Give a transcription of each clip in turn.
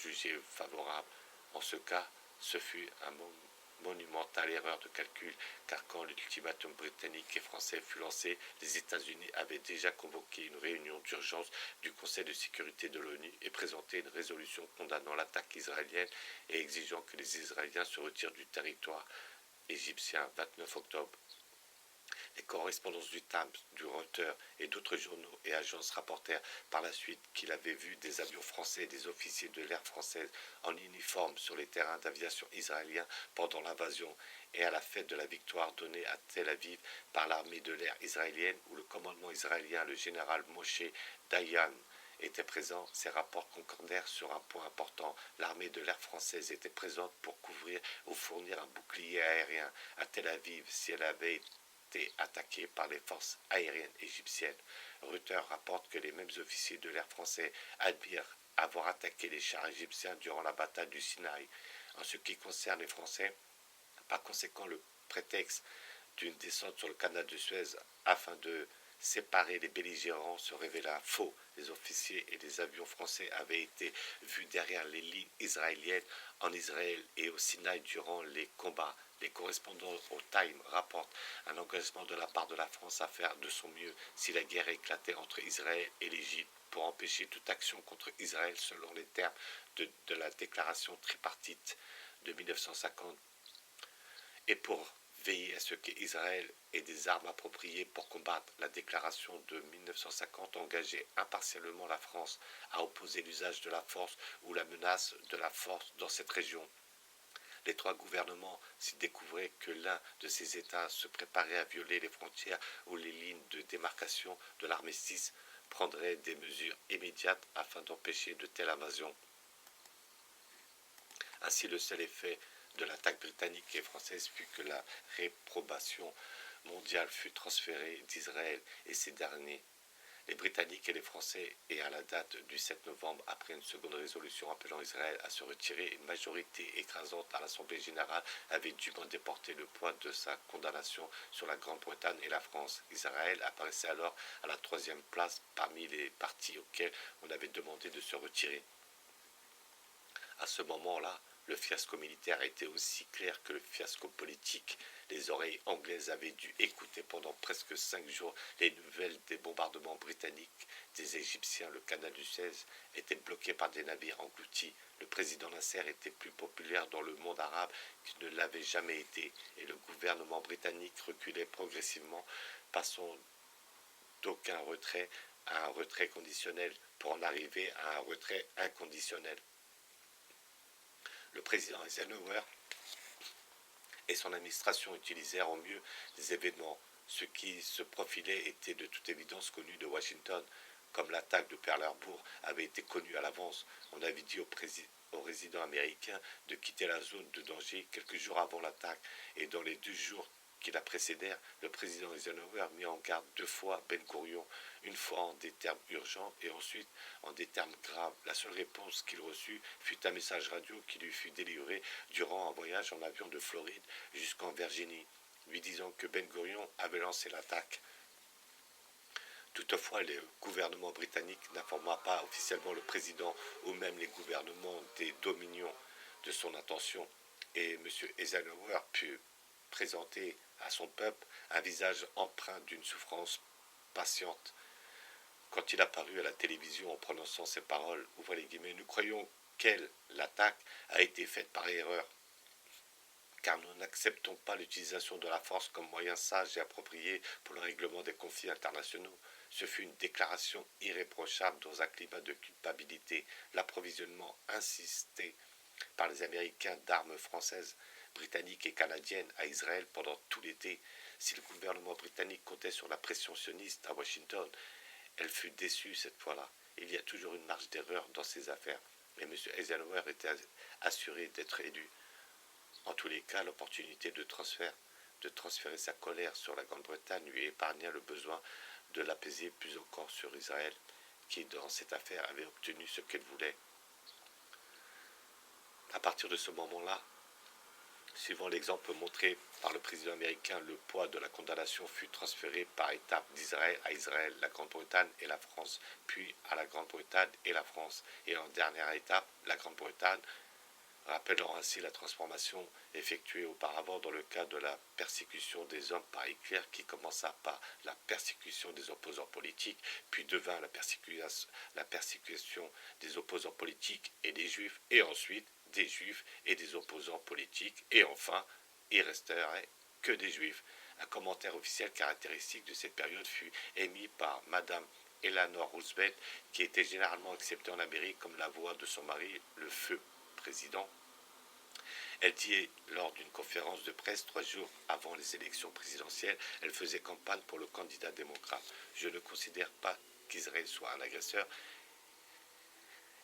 jugé favorable. En ce cas, ce fut un monumentale erreur de calcul, car quand l'ultimatum britannique et français fut lancé, les États-Unis avaient déjà convoqué une réunion d'urgence du Conseil de sécurité de l'ONU et présenté une résolution condamnant l'attaque israélienne et exigeant que les Israéliens se retirent du territoire égyptien 29 octobre. Les correspondances du Times, du Reuters et d'autres journaux et agences rapportèrent par la suite qu'il avait vu des avions français et des officiers de l'air française en uniforme sur les terrains d'aviation israéliens pendant l'invasion et à la fête de la victoire donnée à Tel Aviv par l'armée de l'air israélienne où le commandement israélien, le général Moshe Dayan, était présent. Ces rapports concordèrent sur un point important. L'armée de l'air française était présente pour couvrir ou fournir un bouclier aérien à Tel Aviv si elle avait été attaquée par les forces aériennes égyptiennes. Reuters rapporte que les mêmes officiers de l'air français admirent avoir attaqué les chars égyptiens durant la bataille du Sinaï. En ce qui concerne les Français, par conséquent, le prétexte d'une descente sur le canal de Suez afin de séparer les belligérants se révéla faux. Les officiers et les avions français avaient été vus derrière les lignes israéliennes en Israël et au Sinaï durant les combats. Les correspondants au Time rapportent un engagement de la part de la France à faire de son mieux si la guerre éclatait entre Israël et l'Égypte pour empêcher toute action contre Israël selon les termes de la déclaration tripartite de 1950 et pour veiller à ce qu'Israël ait des armes appropriées pour combattre. La déclaration de 1950 engageait impartialement la France à opposer l'usage de la force ou la menace de la force dans cette région. Les trois gouvernements s'y découvraient que l'un de ces États se préparait à violer les frontières ou les lignes de démarcation de l'armistice, prendrait des mesures immédiates afin d'empêcher de telles invasions. Ainsi, le seul effet de l'attaque britannique et française fut que la réprobation mondiale fut transférée d'Israël et ses derniers. Les Britanniques et les Français, et à la date du 7 novembre, après une seconde résolution appelant Israël à se retirer, une majorité écrasante à l'Assemblée générale avait dûment déporté le poids de sa condamnation sur la Grande-Bretagne et la France. Israël apparaissait alors à la troisième place parmi les partis auxquels on avait demandé de se retirer. À ce moment-là, le fiasco militaire était aussi clair que le fiasco politique. Les oreilles anglaises avaient dû écouter pendant presque 5 jours les nouvelles des bombardements britanniques des Égyptiens. Le canal du Suez était bloqué par des navires engloutis. Le président Nasser était plus populaire dans le monde arabe qu'il ne l'avait jamais été, et le gouvernement britannique reculait progressivement, passant d'aucun retrait à un retrait conditionnel pour en arriver à un retrait inconditionnel. Le président Eisenhower et son administration utilisèrent au mieux les événements. Ce qui se profilait était de toute évidence connu de Washington, comme l'attaque de Pearl Harbor avait été connue à l'avance. On avait dit aux résidents américains de quitter la zone de danger quelques jours avant l'attaque, et dans les 2 jours qui la précédèrent, le président Eisenhower mit en garde 2 fois Ben Gurion, une fois en des termes urgents et ensuite en des termes graves. La seule réponse qu'il reçut fut un message radio qui lui fut délivré durant un voyage en avion de Floride jusqu'en Virginie, lui disant que Ben Gurion avait lancé l'attaque. Toutefois, le gouvernement britannique n'informa pas officiellement le président ou même les gouvernements des dominions de son intention, et M. Eisenhower put présenter à son peuple un visage empreint d'une souffrance patiente. Quand il apparut à la télévision en prononçant ces paroles, ouvrez les guillemets, nous croyons l'attaque a été faite par erreur, car nous n'acceptons pas l'utilisation de la force comme moyen sage et approprié pour le règlement des conflits internationaux. Ce fut une déclaration irréprochable dans un climat de culpabilité. L'approvisionnement insisté par les Américains d'armes françaises, britanniques et canadiennes à Israël pendant tout l'été. Si le gouvernement britannique comptait sur la pression sioniste à Washington, elle fut déçue cette fois-là. Il y a toujours une marge d'erreur dans ces affaires, et M. Eisenhower était assuré d'être élu. En tous les cas, l'opportunité de transférer sa colère sur la Grande-Bretagne lui épargna le besoin de l'apaiser plus encore sur Israël, qui, dans cette affaire, avait obtenu ce qu'elle voulait. À partir de ce moment-là, Suivant l'exemple montré par le président américain, le poids de la condamnation fut transféré par étapes d'Israël à Israël, la Grande-Bretagne et la France, puis à la Grande-Bretagne et la France, et en dernière étape, la Grande-Bretagne, rappelant ainsi la transformation effectuée auparavant dans le cas de la persécution des hommes par Hitler, qui commença par la persécution des opposants politiques, puis devint la persécution des opposants politiques et des juifs, et ensuite des juifs et des opposants politiques, et enfin, il resterait que des juifs. Un commentaire officiel caractéristique de cette période fut émis par Madame Eleanor Roosevelt, qui était généralement acceptée en Amérique comme la voix de son mari, le feu président. Elle dit lors d'une conférence de presse 3 jours avant les élections présidentielles, elle faisait campagne pour le candidat démocrate. Je ne considère pas qu'Israël soit un agresseur.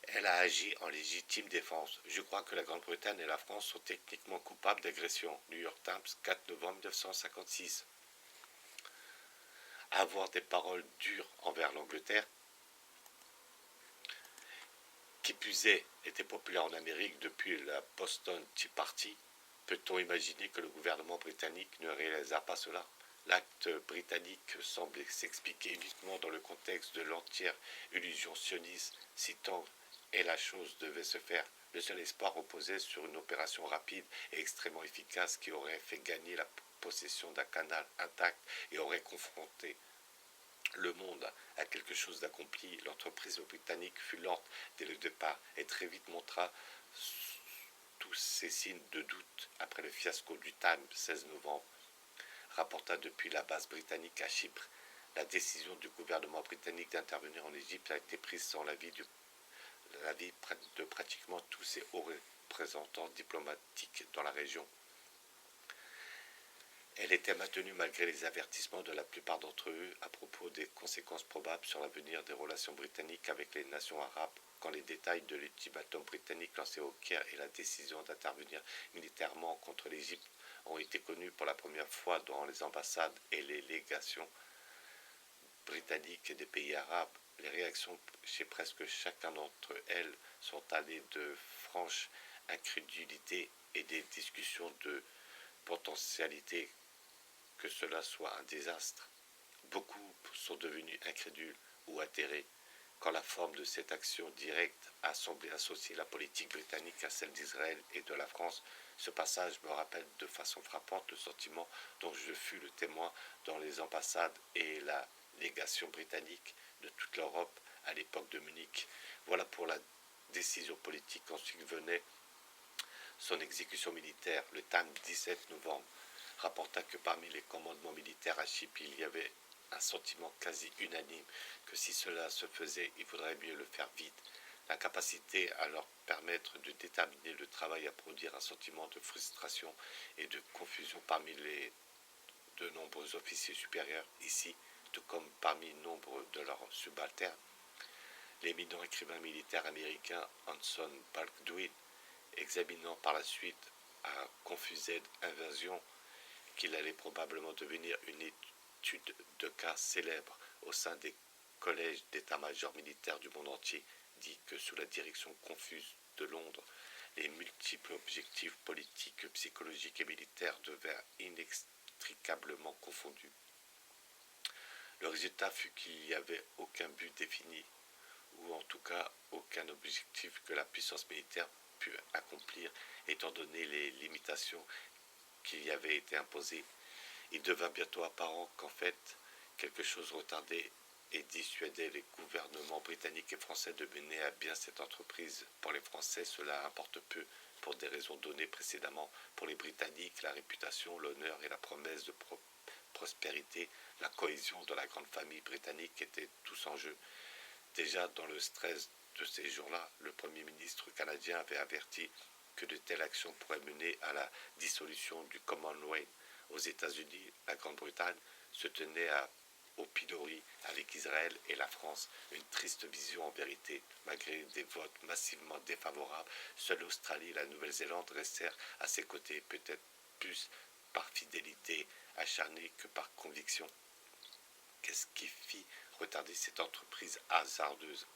Elle a agi en légitime défense. Je crois que la Grande-Bretagne et la France sont techniquement coupables d'agression. New York Times, 4 novembre 1956. Avoir des paroles dures envers l'Angleterre, qui plus est, était populaire en Amérique depuis la Boston Tea Party, peut-on imaginer que le gouvernement britannique ne réalisa pas cela? L'acte britannique semble s'expliquer uniquement dans le contexte de l'entière illusion sioniste, si tant est la chose devait se faire. Le seul espoir reposait sur une opération rapide et extrêmement efficace qui aurait fait gagner la possession d'un canal intact et aurait confronté le monde a quelque chose d'accompli. L'entreprise britannique fut lente dès le départ et très vite montra tous ces signes de doute après le fiasco du Time 16 novembre. Rapporta depuis la base britannique à Chypre. La décision du gouvernement britannique d'intervenir en Égypte a été prise sans l'avis de pratiquement tous ses hauts représentants diplomatiques dans la région. Elle était maintenue malgré les avertissements de la plupart d'entre eux à propos des conséquences probables sur l'avenir des relations britanniques avec les nations arabes, quand les détails de l'ultimatum britannique lancé au Caire et la décision d'intervenir militairement contre l'Égypte ont été connus pour la première fois dans les ambassades et les légations britanniques et des pays arabes. Les réactions chez presque chacun d'entre elles sont allées de franche incrédulité et des discussions de potentialité que cela soit un désastre. Beaucoup sont devenus incrédules ou atterrés quand la forme de cette action directe a semblé associer la politique britannique à celle d'Israël et de la France. Ce passage me rappelle de façon frappante le sentiment dont je fus le témoin dans les ambassades et la légation britannique de toute l'Europe à l'époque de Munich. Voilà pour la décision politique. Ensuite venait son exécution militaire, le Time 17 novembre. Rapporta que parmi les commandements militaires à Chypre, il y avait un sentiment quasi unanime que si cela se faisait, il vaudrait mieux le faire vite. L'incapacité à leur permettre de déterminer le travail à produire un sentiment de frustration et de confusion parmi de nombreux officiers supérieurs ici, tout comme parmi nombre de leurs subalternes. L'éminent écrivain militaire américain Anson Baldwin, examinant par la suite à confusée invasion qu'il allait probablement devenir une étude de cas célèbre au sein des collèges d'état-major militaires du monde entier, dit que sous la direction confuse de Londres, les multiples objectifs politiques, psychologiques et militaires devinrent inextricablement confondus. Le résultat fut qu'il n'y avait aucun but défini, ou en tout cas aucun objectif que la puissance militaire put accomplir, étant donné les limitations qui y avait été imposé. Il devint bientôt apparent qu'en fait, quelque chose retardait et dissuadait les gouvernements britanniques et français de mener à bien cette entreprise. Pour les Français, cela importe peu, pour des raisons données précédemment. Pour les Britanniques, la réputation, l'honneur et la promesse de prospérité, la cohésion de la grande famille britannique étaient tous en jeu. Déjà dans le stress de ces jours-là, le Premier ministre canadien avait averti que de telles actions pourraient mener à la dissolution du Commonwealth. Aux États-Unis, la Grande-Bretagne se tenait au pilori avec Israël et la France, une triste vision en vérité. Malgré des votes massivement défavorables, seule l'Australie et la Nouvelle-Zélande restèrent à ses côtés, peut-être plus par fidélité acharnée que par conviction. Qu'est-ce qui fit retarder cette entreprise hasardeuse,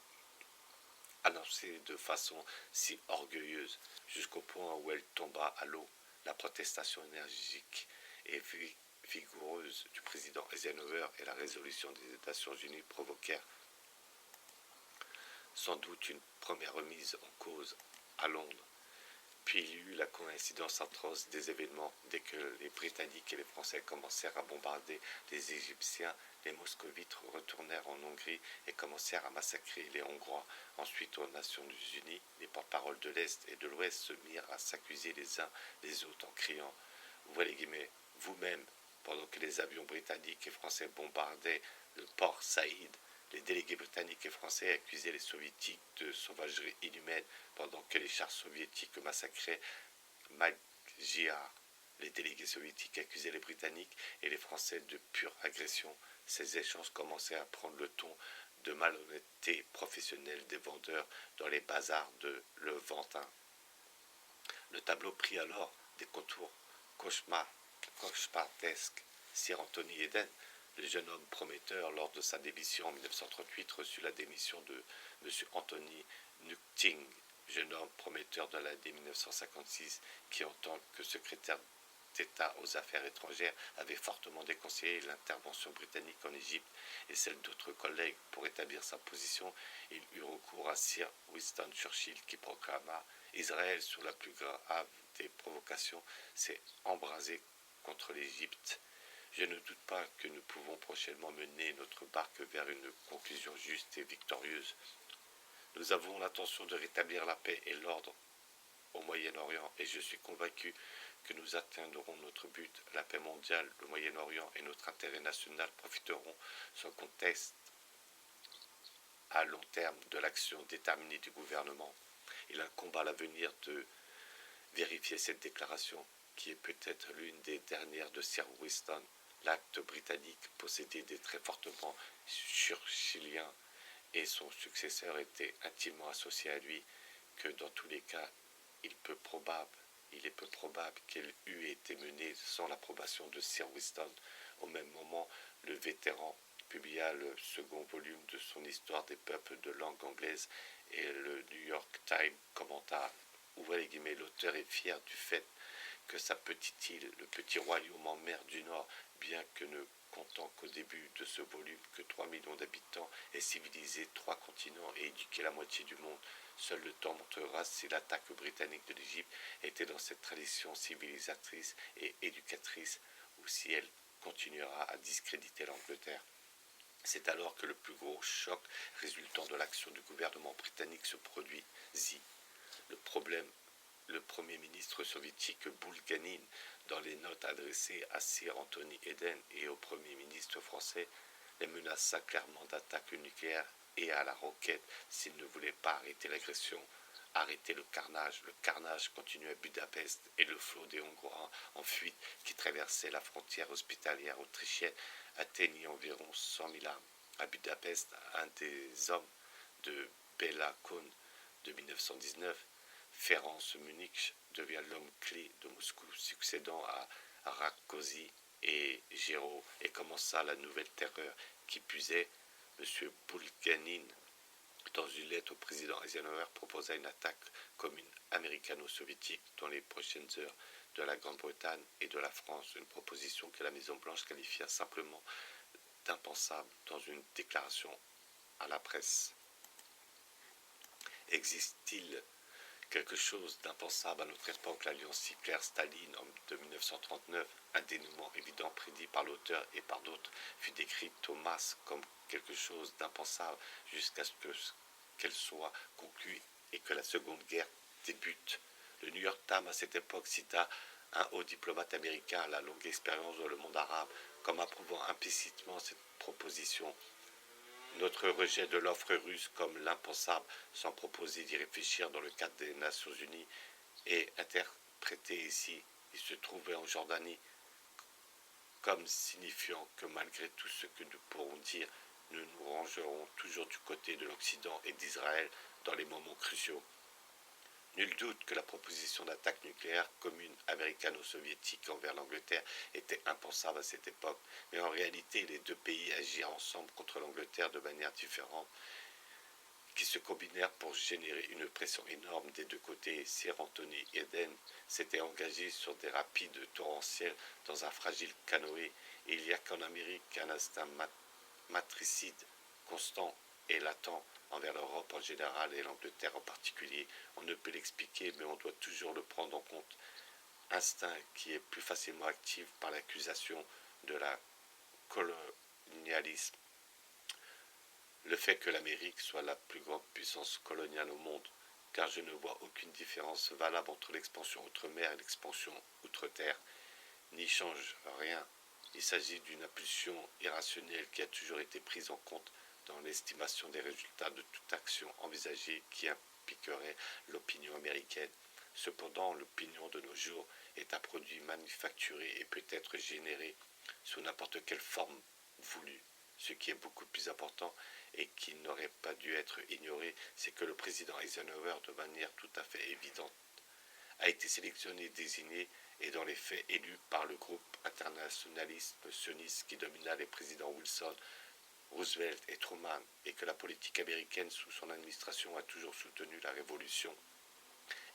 annoncée de façon si orgueilleuse, jusqu'au point où elle tomba à l'eau? La protestation énergique et vigoureuse du président Eisenhower et la résolution des Nations Unies provoquèrent sans doute une première remise en cause à Londres. Puis il y eut la coïncidence atroce des événements dès que les Britanniques et les Français commencèrent à bombarder les Égyptiens. Les Moscovites retournèrent en Hongrie et commencèrent à massacrer les Hongrois. Ensuite, aux Nations Unies, les porte-paroles de l'Est et de l'Ouest se mirent à s'accuser les uns les autres en criant « Ouvrez les guillemets, vous-même, pendant que les avions britanniques et français bombardaient le port Saïd, les délégués britanniques et français accusaient les soviétiques de sauvagerie inhumaine pendant que les chars soviétiques massacraient Magyar. Les délégués soviétiques accusaient les Britanniques et les Français de pure agression. Ces échanges commençaient à prendre le ton de malhonnêteté professionnelle des vendeurs dans les bazars de Levantin. Le tableau prit alors des contours cauchemardesques. Sir Anthony Eden, le jeune homme prometteur, lors de sa démission en 1938, reçut la démission de M. Anthony Nutting, jeune homme prometteur de l'année 1956, qui, en tant que secrétaire d'État aux affaires étrangères, avait fortement déconseillé l'intervention britannique en Égypte et celle d'autres collègues. Pour établir sa position, il eut recours à Sir Winston Churchill, qui proclama « Israël, sous la plus grave des provocations, s'est embrasé contre l'Égypte. Je ne doute pas que nous pouvons prochainement mener notre barque vers une conclusion juste et victorieuse. Nous avons l'intention de rétablir la paix et l'ordre au Moyen-Orient et je suis convaincu que nous atteindrons notre but. La paix mondiale, le Moyen-Orient et notre intérêt national profiteront sans conteste à long terme de l'action déterminée du gouvernement. Il incombe à l'avenir de vérifier cette déclaration, qui est peut-être l'une des dernières de Sir Winston. L'acte britannique possédait des traits fortement churchilliens et son successeur était intimement associé à lui, que dans tous les cas, il est peu probable qu'elle eût été menée sans l'approbation de Sir Winston. Au même moment, le vétéran publia le second volume de son Histoire des peuples de langue anglaise et le New York Times commenta « Ouvrez les guillemets, l'auteur est fier du fait que sa petite île, le petit royaume en mer du Nord, bien que ne comptant qu'au début de ce volume que 3 millions d'habitants, ait civilisé 3 continents et éduqué la moitié du monde. Seul le temps montrera si l'attaque britannique de l'Égypte était dans cette tradition civilisatrice et éducatrice ou si elle continuera à discréditer l'Angleterre. C'est alors que le plus gros choc résultant de l'action du gouvernement britannique se produisit. Le Premier ministre soviétique Bulganin, dans les notes adressées à Sir Anthony Eden et au Premier ministre français, les menaça clairement d'attaque nucléaire et à la roquette s'ils ne voulaient pas arrêter l'agression. Arrêter le carnage. Le carnage continuait à Budapest et le flot des Hongrois en fuite qui traversaient la frontière hospitalière autrichienne atteignit environ 100 000 âmes. À Budapest, un des hommes de Béla Kun de 1919, Ferenc Munich, devient l'homme clé de Moscou, succédant à Rákosi et Géraud, et commença la nouvelle terreur qui puisait. M. Bulganin, dans une lettre au président Eisenhower, proposa une attaque commune américano-soviétique dans les prochaines heures de la Grande-Bretagne et de la France, une proposition que la Maison-Blanche qualifia simplement d'impensable dans une déclaration à la presse. Existe-t-il quelque chose d'impensable à notre époque? L'alliance Hitler-Staline de 1939, un dénouement évident prédit par l'auteur et par d'autres, fut décrit Thomas comme quelque chose d'impensable jusqu'à ce qu'elle soit conclue et que la Seconde Guerre débute. Le New York Times à cette époque cita un haut diplomate américain à la longue expérience dans le monde arabe comme approuvant implicitement cette proposition. Notre rejet de l'offre russe comme l'impensable, sans proposer d'y réfléchir dans le cadre des Nations Unies, est interprété ici. Il se trouvait en Jordanie comme signifiant que malgré tout ce que nous pourrons dire, nous nous rangerons toujours du côté de l'Occident et d'Israël dans les moments cruciaux. Nul doute que la proposition d'attaque nucléaire commune américano-soviétique envers l'Angleterre était impensable à cette époque, mais en réalité les deux pays agirent ensemble contre l'Angleterre de manière différente, qui se combinèrent pour générer une pression énorme des deux côtés. Sir Anthony Eden s'était engagé sur des rapides torrentiels dans un fragile canoë, et il n'y a qu'en Amérique un instinct matricide, constant et latent envers l'Europe en général et l'Angleterre en particulier. On ne peut l'expliquer, mais on doit toujours le prendre en compte. Instinct qui est plus facilement actif par l'accusation de la colonialisme. Le fait que l'Amérique soit la plus grande puissance coloniale au monde, car je ne vois aucune différence valable entre l'expansion outre-mer et l'expansion outre-terre, n'y change rien. Il s'agit d'une impulsion irrationnelle qui a toujours été prise en compte dans l'estimation des résultats de toute action envisagée qui impliquerait l'opinion américaine. Cependant, l'opinion de nos jours est un produit manufacturé et peut être généré sous n'importe quelle forme voulue. Ce qui est beaucoup plus important et qui n'aurait pas dû être ignoré, c'est que le président Eisenhower, de manière tout à fait évidente, a été sélectionné, désigné et dans les faits élu par le groupe internationaliste sioniste qui domina les présidents Wilson, Roosevelt et Truman, et que la politique américaine sous son administration a toujours soutenu la révolution,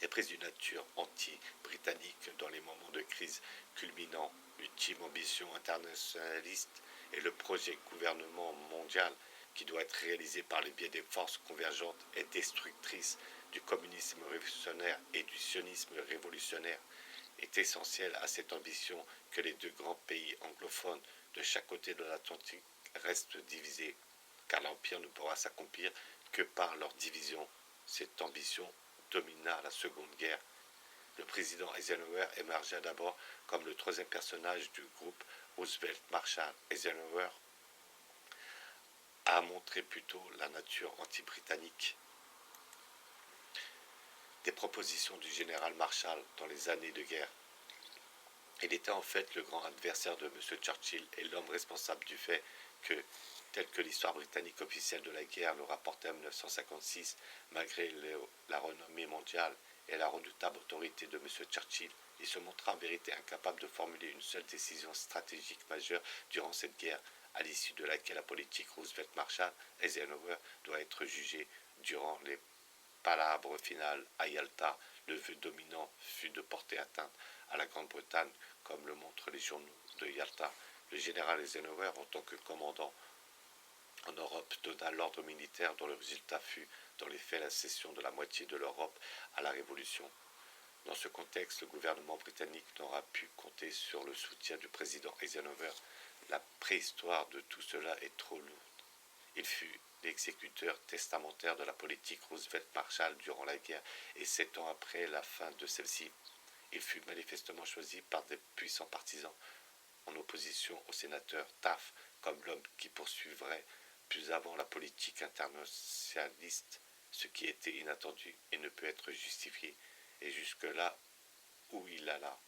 est prise d'une nature anti-britannique dans les moments de crise culminant. L'ultime ambition internationaliste et le projet gouvernement mondial qui doit être réalisé par le biais des forces convergentes et destructrices du communisme révolutionnaire et du sionisme révolutionnaire est essentiel à cette ambition que les deux grands pays anglophones de chaque côté de l'Atlantique restent divisés, car l'Empire ne pourra s'accomplir que par leur division. Cette ambition domina la Seconde Guerre. Le président Eisenhower émergea d'abord comme le troisième personnage du groupe Roosevelt Marshall. Eisenhower a montré plutôt la nature anti-britannique des propositions du général Marshall dans les années de guerre. Il était en fait le grand adversaire de M. Churchill et l'homme responsable du fait que, tel que l'histoire britannique officielle de la guerre le rapportait en 1956, malgré la renommée mondiale et la redoutable autorité de M. Churchill, il se montra en vérité incapable de formuler une seule décision stratégique majeure durant cette guerre, à l'issue de laquelle la politique Roosevelt-Marshall Eisenhower doit être jugée. Durant les palabres finales à Yalta, le vœu dominant fut de porter atteinte à la Grande-Bretagne, comme le montrent les journaux de Yalta. Le général Eisenhower, en tant que commandant en Europe, donna l'ordre militaire dont le résultat fut, dans les faits, la cession de la moitié de l'Europe à la Révolution. Dans ce contexte, le gouvernement britannique n'aura pu compter sur le soutien du président Eisenhower. La préhistoire de tout cela est trop lourde. Il fut l'exécuteur testamentaire de la politique Roosevelt-Marshall durant la guerre et 7 ans après la fin de celle-ci. Il fut manifestement choisi par des puissants partisans, en opposition au sénateur Taft, comme l'homme qui poursuivrait plus avant la politique internationaliste, ce qui était inattendu et ne peut être justifié, et jusque-là où il alla,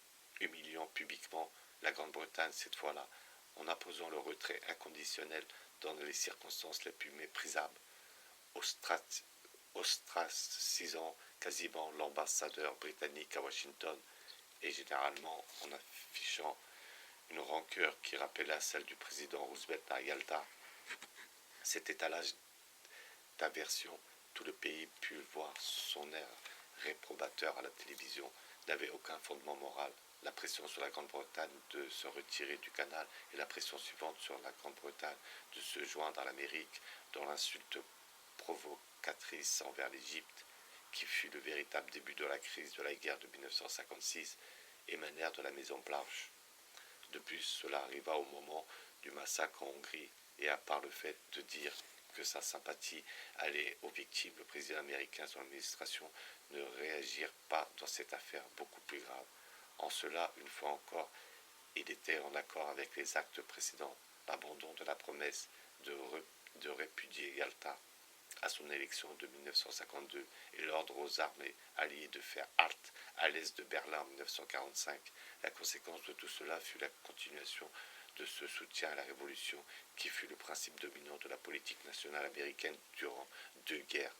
humiliant publiquement la Grande-Bretagne cette fois-là, en imposant le retrait inconditionnel dans les circonstances les plus méprisables, ostracisant quasiment l'ambassadeur britannique à Washington et généralement en affichant une rancœur qui rappela celle du président Roosevelt à Yalta. Cet étalage d'aversion, tout le pays put voir son air réprobateur à la télévision, n'avait aucun fondement moral. La pression sur la Grande-Bretagne de se retirer du canal et la pression suivante sur la Grande-Bretagne de se joindre à l'Amérique dans l'insulte provocatrice envers l'Égypte, qui fut le véritable début de la crise de la guerre de 1956, émanèrent de la Maison-Blanche. De plus, cela arriva au moment du massacre en Hongrie, et à part le fait de dire que sa sympathie allait aux victimes, le président américain et son administration ne réagirent pas dans cette affaire beaucoup plus grave. En cela, une fois encore, il était en accord avec les actes précédents, l'abandon de la promesse de répudier Yalta à son élection de 1952 et l'ordre aux armées alliées de faire halte à l'est de Berlin en 1945. La conséquence de tout cela fut la continuation de ce soutien à la Révolution qui fut le principe dominant de la politique nationale américaine durant 2 guerres.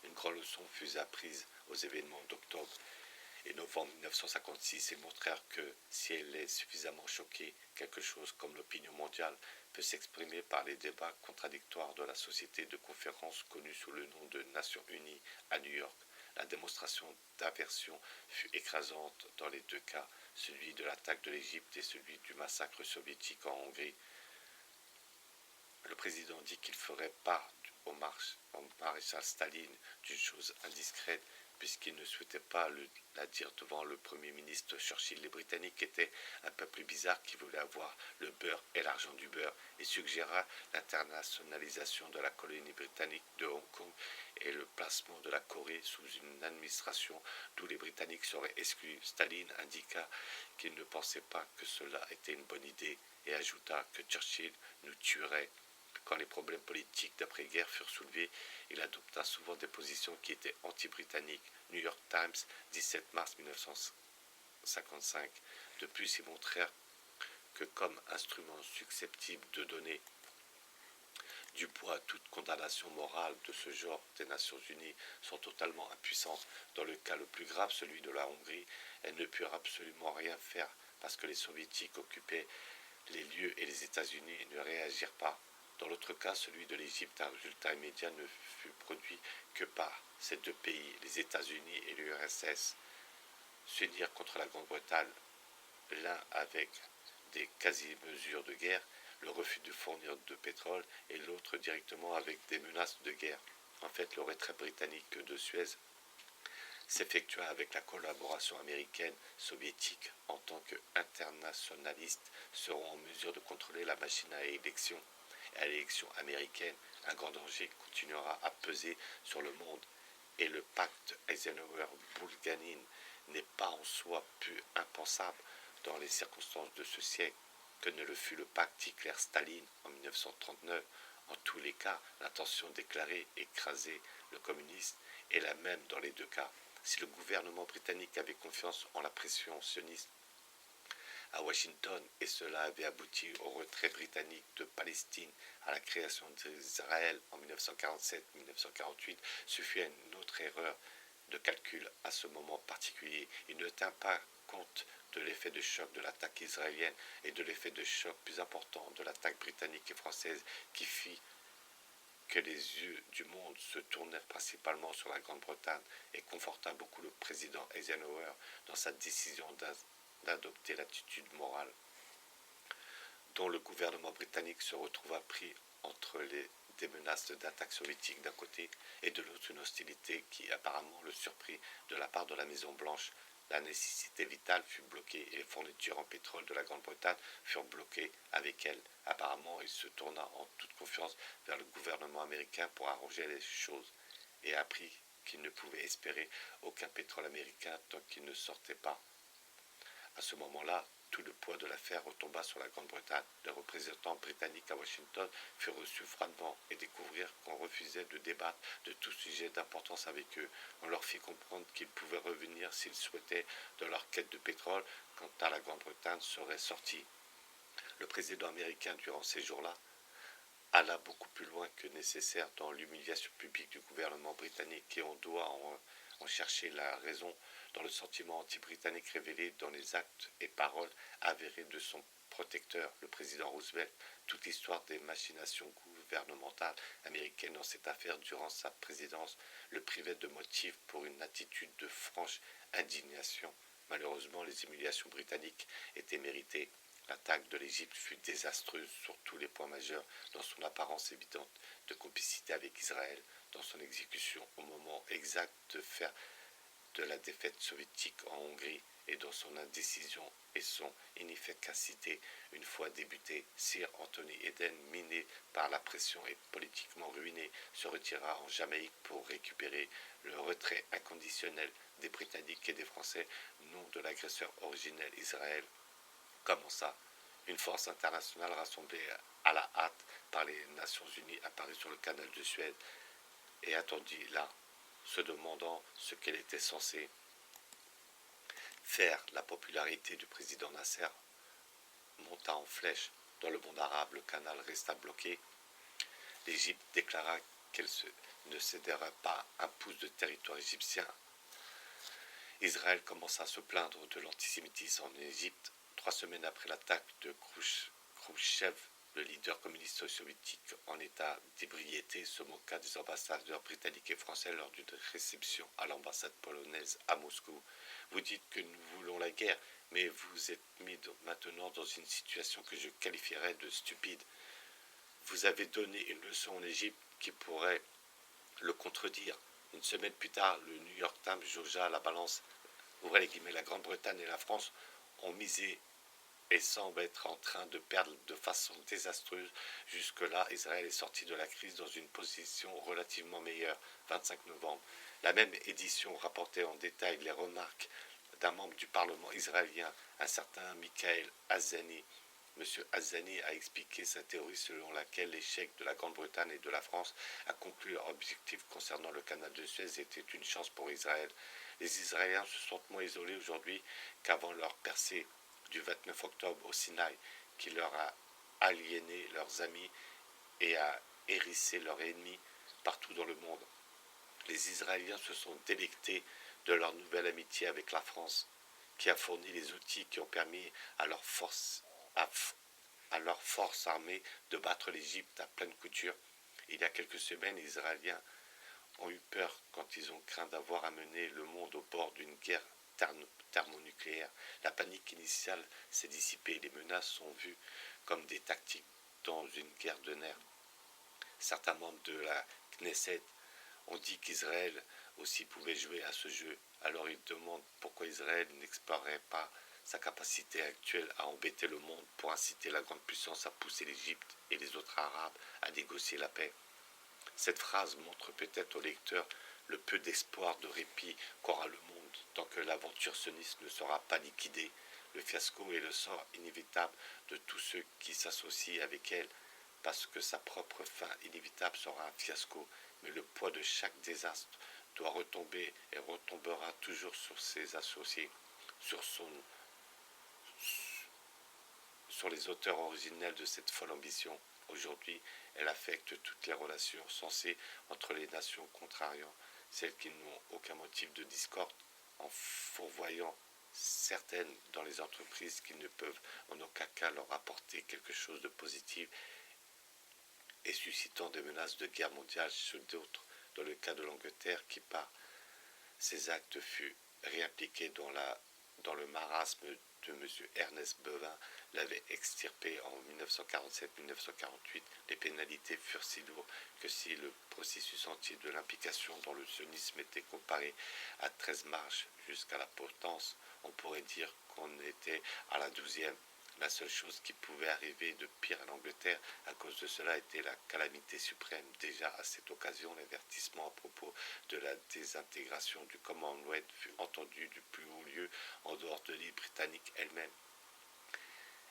Une grande leçon fut apprise aux événements d'octobre et novembre 1956 et montrèrent que si elle est suffisamment choquée, quelque chose comme l'opinion mondiale peut s'exprimer par les débats contradictoires de la société de conférence connue sous le nom de Nations Unies à New York. La démonstration d'aversion fut écrasante dans les deux cas, celui de l'attaque de l'Égypte et celui du massacre soviétique en Hongrie. Le président dit qu'il ferait part au maréchal Staline d'une chose indiscrète, puisqu'il ne souhaitait pas la dire devant le Premier ministre Churchill. Les Britanniques étaient un peuple bizarre qui voulait avoir le beurre et l'argent du beurre, et suggéra l'internationalisation de la colonie britannique de Hong Kong et le placement de la Corée sous une administration d'où les Britanniques seraient exclus. Staline indiqua qu'il ne pensait pas que cela était une bonne idée et ajouta que Churchill nous tuerait. Quand les problèmes politiques d'après-guerre furent soulevés, il adopta souvent des positions qui étaient anti-britanniques. New York Times, 17 mars 1955. De plus, ils montrèrent que comme instrument susceptible de donner du poids à toute condamnation morale de ce genre, des Nations Unies sont totalement impuissantes. Dans le cas le plus grave, celui de la Hongrie, elles ne purent absolument rien faire parce que les Soviétiques occupaient les lieux et les États-Unis ne réagirent pas. Dans l'autre cas, celui de l'Égypte, un résultat immédiat ne fut produit que par ces deux pays, les États-Unis et l'URSS, s'unirent contre la Grande-Bretagne, l'un avec des quasi-mesures de guerre, le refus de fournir de pétrole, et l'autre directement avec des menaces de guerre. En fait, le retrait britannique de Suez s'effectua avec la collaboration américaine, soviétique, en tant qu'internationalistes seront en mesure de contrôler la machine à élection. Et à l'élection américaine, un grand danger continuera à peser sur le monde, et le pacte Eisenhower-Bulganin n'est pas en soi plus impensable dans les circonstances de ce siècle que ne le fut le pacte Hitler-Staline en 1939. En tous les cas, l'intention déclarée écraser le communisme est la même dans les deux cas. Si le gouvernement britannique avait confiance en la pression sioniste à Washington et cela avait abouti au retrait britannique de Palestine, à la création d'Israël en 1947-1948, ce fut une autre erreur de calcul à ce moment particulier. Il ne tint pas compte de l'effet de choc de l'attaque israélienne et de l'effet de choc plus important de l'attaque britannique et française qui fit que les yeux du monde se tournèrent principalement sur la Grande-Bretagne et conforta beaucoup le président Eisenhower dans sa décision d'adopter l'attitude morale dont le gouvernement britannique se retrouva pris entre des menaces d'attaque soviétique d'un côté et de l'autre une hostilité qui apparemment le surprit de la part de la Maison-Blanche. La nécessité vitale fut bloquée et les fournitures en pétrole de la Grande-Bretagne furent bloquées avec elle. Apparemment, il se tourna en toute confiance vers le gouvernement américain pour arranger les choses et apprit qu'il ne pouvait espérer aucun pétrole américain tant qu'il ne sortait pas. À ce moment-là, tout le poids de l'affaire retomba sur la Grande-Bretagne. Les représentants britanniques à Washington furent reçus froidement et découvrirent qu'on refusait de débattre de tout sujet d'importance avec eux. On leur fit comprendre qu'ils pouvaient revenir s'ils souhaitaient de leur quête de pétrole quand la Grande-Bretagne serait sortie. Le président américain, durant ces jours-là, alla beaucoup plus loin que nécessaire dans l'humiliation publique du gouvernement britannique et on doit en chercher la raison dans le sentiment anti-britannique révélé dans les actes et paroles avérés de son protecteur, le président Roosevelt. Toute l'histoire des machinations gouvernementales américaines dans cette affaire durant sa présidence le privait de motifs pour une attitude de franche indignation. Malheureusement, les humiliations britanniques étaient méritées. L'attaque de l'Égypte fut désastreuse sur tous les points majeurs, dans son apparence évidente de complicité avec Israël, dans son exécution au moment exact de faire de la défaite soviétique en Hongrie et dans son indécision et son inefficacité une fois débuté. Sir Anthony Eden, miné par la pression et politiquement ruiné, se retira en Jamaïque pour récupérer le retrait inconditionnel des Britanniques et des Français, nom de l'agresseur originel Israël. Commença. Une force internationale rassemblée à la hâte par les Nations Unies apparut sur le canal de Suez et attendit là, se demandant ce qu'elle était censée faire. La popularité du président Nasser monta en flèche. Dans le monde arabe, le canal resta bloqué. L'Égypte déclara qu'elle ne céderait pas un pouce de territoire égyptien Israël commence à se plaindre de l'antisémitisme en Égypte 3 semaines après l'attaque de Khrouchtchev. Le leader communiste soviétique en état d'ébriété se moqua des ambassadeurs britanniques et français lors d'une réception à l'ambassade polonaise à Moscou. Vous dites que nous voulons la guerre, mais vous êtes mis maintenant dans une situation que je qualifierais de stupide. Vous avez donné une leçon en Égypte qui pourrait le contredire. Une semaine plus tard, le New York Times jaugea la balance. Ouvrez les guillemets, la Grande-Bretagne et la France ont misé et semble être en train de perdre de façon désastreuse. Jusque-là, Israël est sorti de la crise dans une position relativement meilleure. 25 novembre. La même édition rapportait en détail les remarques d'un membre du Parlement israélien, un certain Michael Azani. M. Azani a expliqué sa théorie selon laquelle l'échec de la Grande-Bretagne et de la France à conclure leur objectif concernant le canal de Suez était une chance pour Israël. Les Israéliens se sentent moins isolés aujourd'hui qu'avant leur percée du 29 octobre au Sinaï, qui leur a aliéné leurs amis et a hérissé leurs ennemis partout dans le monde. Les Israéliens se sont délectés de leur nouvelle amitié avec la France, qui a fourni les outils qui ont permis à leur force armée de battre l'Égypte à pleine couture. Il y a quelques semaines, les Israéliens ont eu peur quand ils ont craint d'avoir amené le monde au bord d'une guerre thermonucléaire. La panique initiale s'est dissipée. Les menaces sont vues comme des tactiques dans une guerre de nerfs. Certains membres de la Knesset ont dit qu'Israël aussi pouvait jouer à ce jeu. Alors ils demandent pourquoi Israël n'explorerait pas sa capacité actuelle à embêter le monde pour inciter la grande puissance à pousser l'Égypte et les autres Arabes à négocier la paix. Cette phrase montre peut-être au lecteur le peu d'espoir de répit qu'aura le monde tant que l'aventure sioniste ne sera pas liquidée. Le fiasco est le sort inévitable de tous ceux qui s'associent avec elle, parce que sa propre fin inévitable sera un fiasco, mais le poids de chaque désastre doit retomber et retombera toujours sur ses associés, sur les auteurs originels de cette folle ambition. Aujourd'hui, elle affecte toutes les relations sensées entre les nations contrariant celles qui n'ont aucun motif de discorde, en fourvoyant certaines dans les entreprises qui ne peuvent en aucun cas leur apporter quelque chose de positif et suscitant des menaces de guerre mondiale chez d'autres, dans le cas de l'Angleterre qui par ses actes fut réimpliqué dans le marasme de M. Ernest Bevin l'avait extirpé en 1947-1948, les pénalités furent si lourdes que si le processus entier de l'implication dans le sionisme était comparé à 13 marches jusqu'à la potence, on pourrait dire qu'on était à la 12e. La seule chose qui pouvait arriver de pire à l'Angleterre à cause de cela était la calamité suprême. Déjà à cette occasion, l'avertissement à propos de la désintégration du Commonwealth fut entendu du plus haut lieu en dehors de l'île britannique elle-même.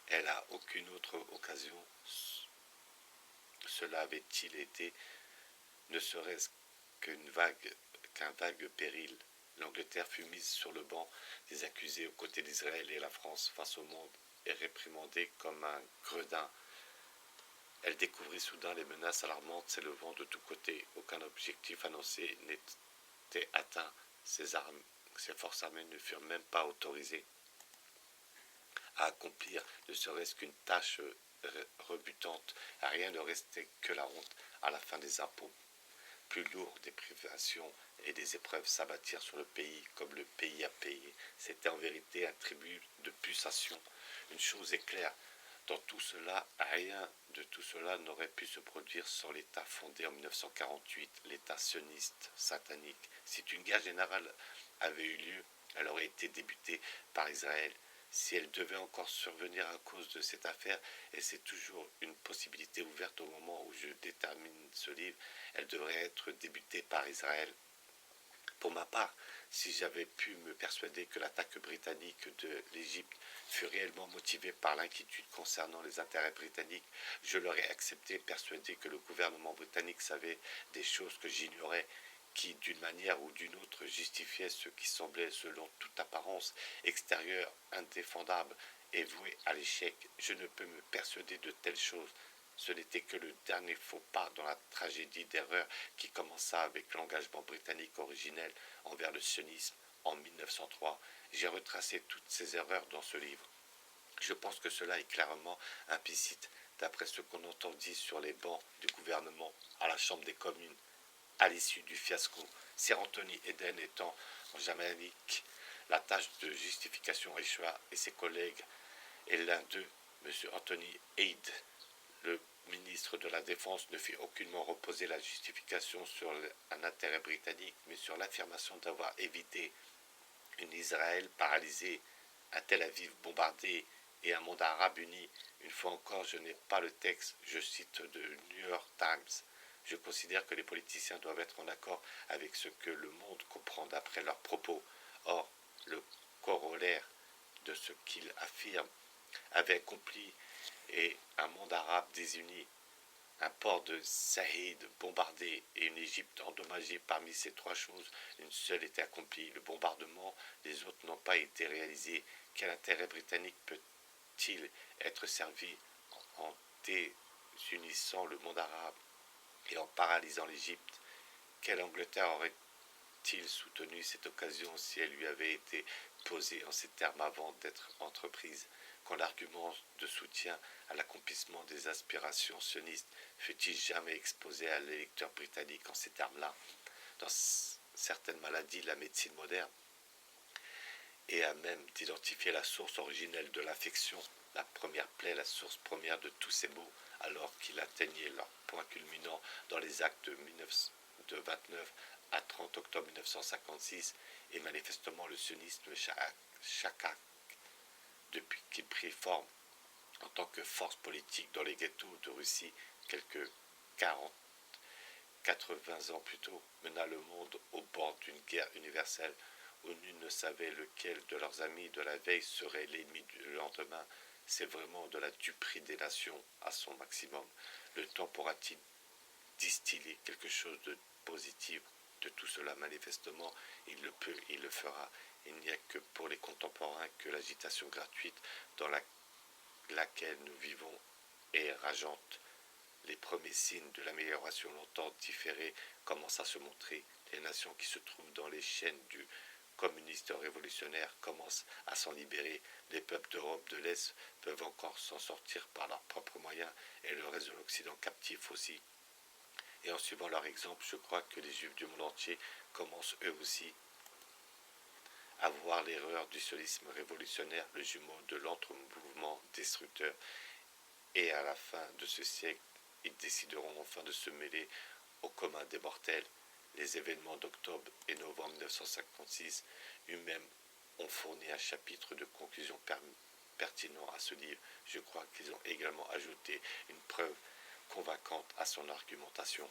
Elle à aucune autre occasion cela avait-il été, ne serait-ce qu'un vague péril. L'Angleterre fut mise sur le banc des accusés aux côtés d'Israël et la France face au monde et réprimandée comme un gredin. Elle découvrit soudain les menaces alarmantes s'élevant de tous côtés. Aucun objectif annoncé n'était atteint. Ses forces armées ne furent même pas autorisées à accomplir ne serait-ce qu'une tâche rebutante. Rien ne restait que la honte à la fin des impôts. Plus lourd, des privations et des épreuves s'abattirent sur le pays comme le pays a payé. C'était en vérité un tribut de pulsation. Une chose est claire, dans tout cela, rien de tout cela n'aurait pu se produire sans l'État fondé en 1948, l'État sioniste, satanique. Si une guerre générale avait eu lieu, elle aurait été débutée par Israël. Si elle devait encore survenir à cause de cette affaire, et c'est toujours une possibilité ouverte au moment où je détermine ce livre, elle devrait être débutée par Israël. Pour ma part, si j'avais pu me persuader que l'attaque britannique de l'Égypte fut réellement motivée par l'inquiétude concernant les intérêts britanniques, je l'aurais accepté, persuadé que le gouvernement britannique savait des choses que j'ignorais, qui, d'une manière ou d'une autre, justifiaient ce qui semblait, selon toute apparence extérieure, indéfendable et voué à l'échec. Je ne peux me persuader de telles choses. Ce n'était que le dernier faux pas dans la tragédie d'erreur qui commença avec l'engagement britannique originel envers le sionisme en 1903. J'ai retracé toutes ces erreurs dans ce livre. Je pense que cela est clairement implicite d'après ce qu'on entendit sur les bancs du gouvernement à la Chambre des communes à l'issue du fiasco. Sir Anthony Eden étant en Jamaïque, la tâche de justification échoua et ses collègues, et l'un d'eux, M. Anthony Hyde, le ministre de la Défense, ne fit aucunement reposer la justification sur un intérêt britannique, mais sur l'affirmation d'avoir évité une Israël paralysée, un Tel Aviv bombardé et un monde arabe uni. Une fois encore, je n'ai pas le texte, je cite de New York Times. Je considère que les politiciens doivent être en accord avec ce que le monde comprend d'après leurs propos. Or, le corollaire de ce qu'ils affirment avait accompli et un monde arabe désuni, un port de Saïd bombardé et une Égypte endommagée. Parmi ces trois choses, une seule était accomplie, le bombardement. Les autres n'ont pas été réalisés. Quel intérêt britannique peut-il être servi en désunissant le monde arabe et en paralysant l'Égypte? Quelle Angleterre aurait-il soutenu cette occasion si elle lui avait été posée en ces termes avant d'être entreprise? Quand l'argument de soutien à l'accomplissement des aspirations sionistes fut-il jamais exposé à l'électeur britannique en ces termes-là? Dans certaines maladies, la médecine moderne est à même d'identifier la source originelle de l'infection, la première plaie, la source première de tous ces maux, alors qu'ils atteignaient leur point culminant dans les actes de 29 à 30 octobre 1956, et manifestement le sionisme chaka depuis qu'il prit forme en tant que force politique dans les ghettos de Russie quelques 80 ans plus tôt, mena le monde au bord d'une guerre universelle où nul ne savait lequel de leurs amis de la veille serait l'ennemi du lendemain. C'est vraiment de la duperie des nations à son maximum. Le temps pourra-t-il distiller quelque chose de positif de tout cela? Manifestement, il le peut, il le fera. Il n'y a que pour les contemporains que l'agitation gratuite dans laquelle nous vivons est rageante. Les premiers signes de l'amélioration longtemps différée commencent à se montrer. Les nations qui se trouvent dans les chaînes du communiste révolutionnaire commencent à s'en libérer. Les peuples d'Europe de l'Est peuvent encore s'en sortir par leurs propres moyens et le reste de l'Occident captif aussi. Et en suivant leur exemple, je crois que les Juifs du monde entier commencent eux aussi à voir l'erreur du sionisme révolutionnaire, le jumeau de l'entre-mouvement destructeur. Et à la fin de ce siècle, ils décideront enfin de se mêler au commun des mortels. Les événements d'octobre et novembre 1956 eux-mêmes ont fourni un chapitre de conclusion pertinent à ce livre. Je crois qu'ils ont également ajouté une preuve convaincante à son argumentation.